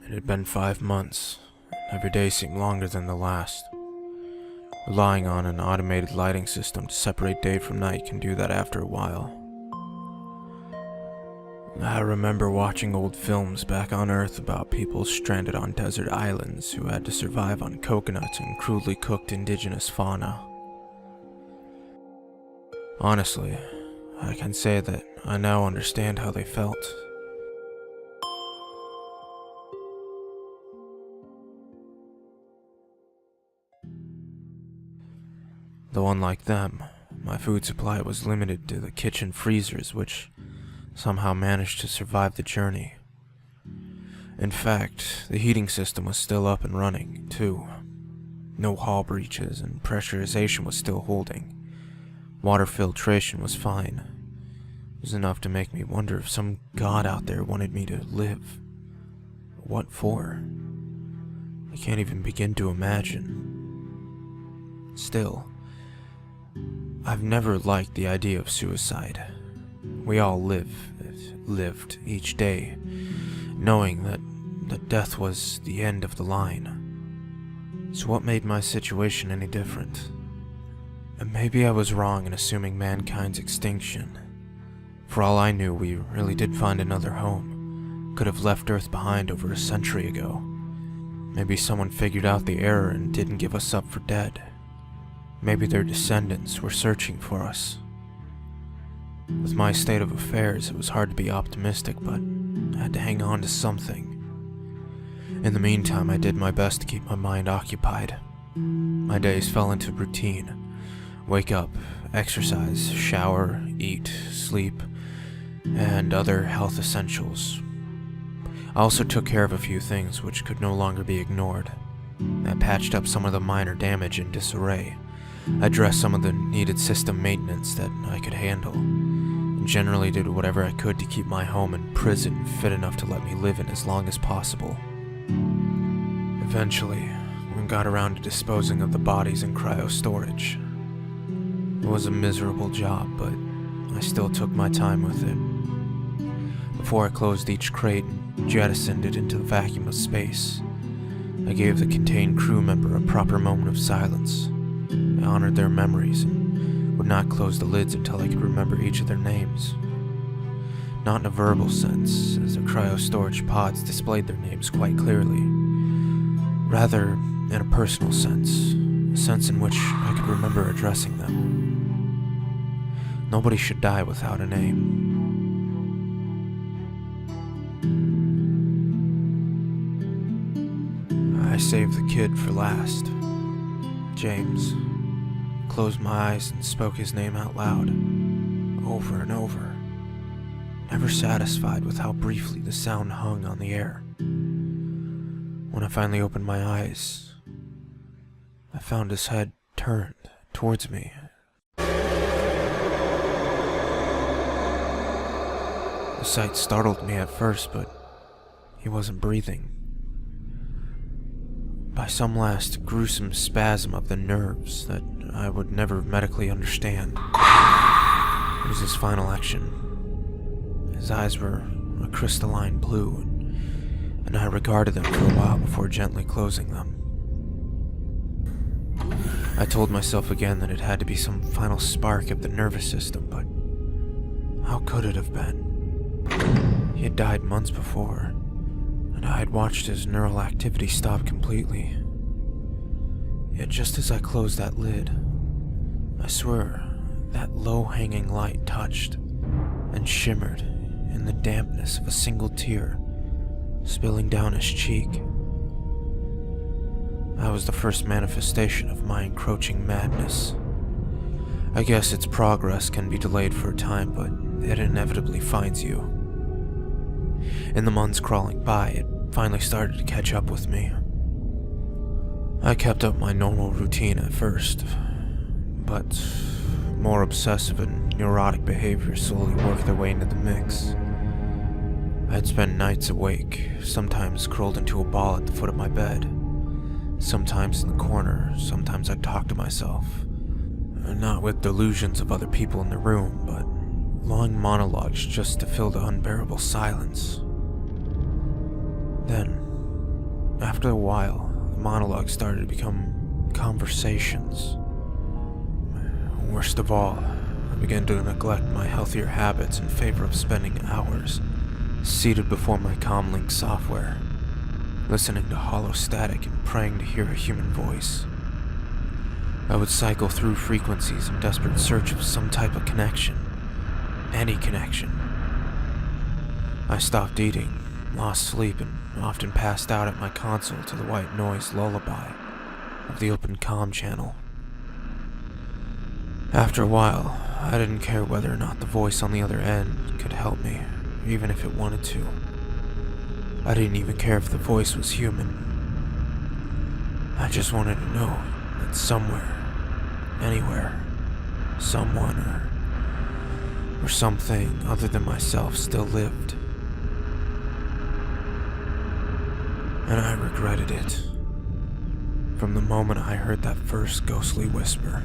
It had been 5 months. Every day seemed longer than the last. Relying on an automated lighting system to separate day from night can do that after a while. I remember watching old films back on Earth about people stranded on desert islands who had to survive on coconuts and crudely cooked indigenous fauna. Honestly, I can say that I now understand how they felt. Though unlike them, my food supply was limited to the kitchen freezers, which somehow managed to survive the journey. In fact, the heating system was still up and running, too. No hull breaches, and pressurization was still holding. Water filtration was fine. It was enough to make me wonder if some god out there wanted me to live. What for? I can't even begin to imagine. Still, I've never liked the idea of suicide. We all lived each day, knowing that death was the end of the line. So what made my situation any different? And maybe I was wrong in assuming mankind's extinction. For all I knew, we really did find another home. Could have left Earth behind over a century ago. Maybe someone figured out the error and didn't give us up for dead. Maybe their descendants were searching for us. With my state of affairs, it was hard to be optimistic, but I had to hang on to something. In the meantime, I did my best to keep my mind occupied. My days fell into routine. Wake up, exercise, shower, eat, sleep, and other health essentials. I also took care of a few things which could no longer be ignored. I patched up some of the minor damage and disarray. I addressed some of the needed system maintenance that I could handle, and generally did whatever I could to keep my home and prison fit enough to let me live in as long as possible. Eventually, we got around to disposing of the bodies in cryo-storage. It was a miserable job, but I still took my time with it. Before I closed each crate and jettisoned it into the vacuum of space, I gave the contained crew member a proper moment of silence. I honored their memories and would not close the lids until I could remember each of their names. Not in a verbal sense, as the cryo-storage pods displayed their names quite clearly. Rather, in a personal sense, a sense in which I could remember addressing them. Nobody should die without a name. I saved the kid for last. James. Closed my eyes and spoke his name out loud, over and over, never satisfied with how briefly the sound hung on the air. When I finally opened my eyes, I found his head turned towards me. The sight startled me at first, but he wasn't breathing. By some last gruesome spasm of the nerves that I would never medically understand, it was his final action. His eyes were a crystalline blue, and I regarded them for a while before gently closing them. I told myself again that it had to be some final spark of the nervous system, but how could it have been? He had died months before, and I had watched his neural activity stop completely. Yet just as I closed that lid, I swear that low-hanging light touched and shimmered in the dampness of a single tear spilling down his cheek. That was the first manifestation of my encroaching madness. I guess its progress can be delayed for a time, but it inevitably finds you. In the months crawling by, it finally started to catch up with me. I kept up my normal routine at first, but more obsessive and neurotic behaviors slowly worked their way into the mix. I'd spend nights awake, sometimes curled into a ball at the foot of my bed, sometimes in the corner, sometimes I'd talk to myself. Not with delusions of other people in the room, but long monologues just to fill the unbearable silence. Then, After a while, the monologue started to become conversations. Worst of all, I began to neglect my healthier habits in favor of spending hours seated before my comlink software, listening to hollow static and praying to hear a human voice. I would cycle through frequencies in desperate search of some type of connection. Any connection. I stopped eating, lost sleep, and often passed out at my console to the white noise lullaby of the open comm channel. After a while, I didn't care whether or not the voice on the other end could help me, even if it wanted to. I didn't even care if the voice was human. I just wanted to know that somewhere, anywhere, someone or something other than myself still lived. And I regretted it from the moment I heard that first ghostly whisper.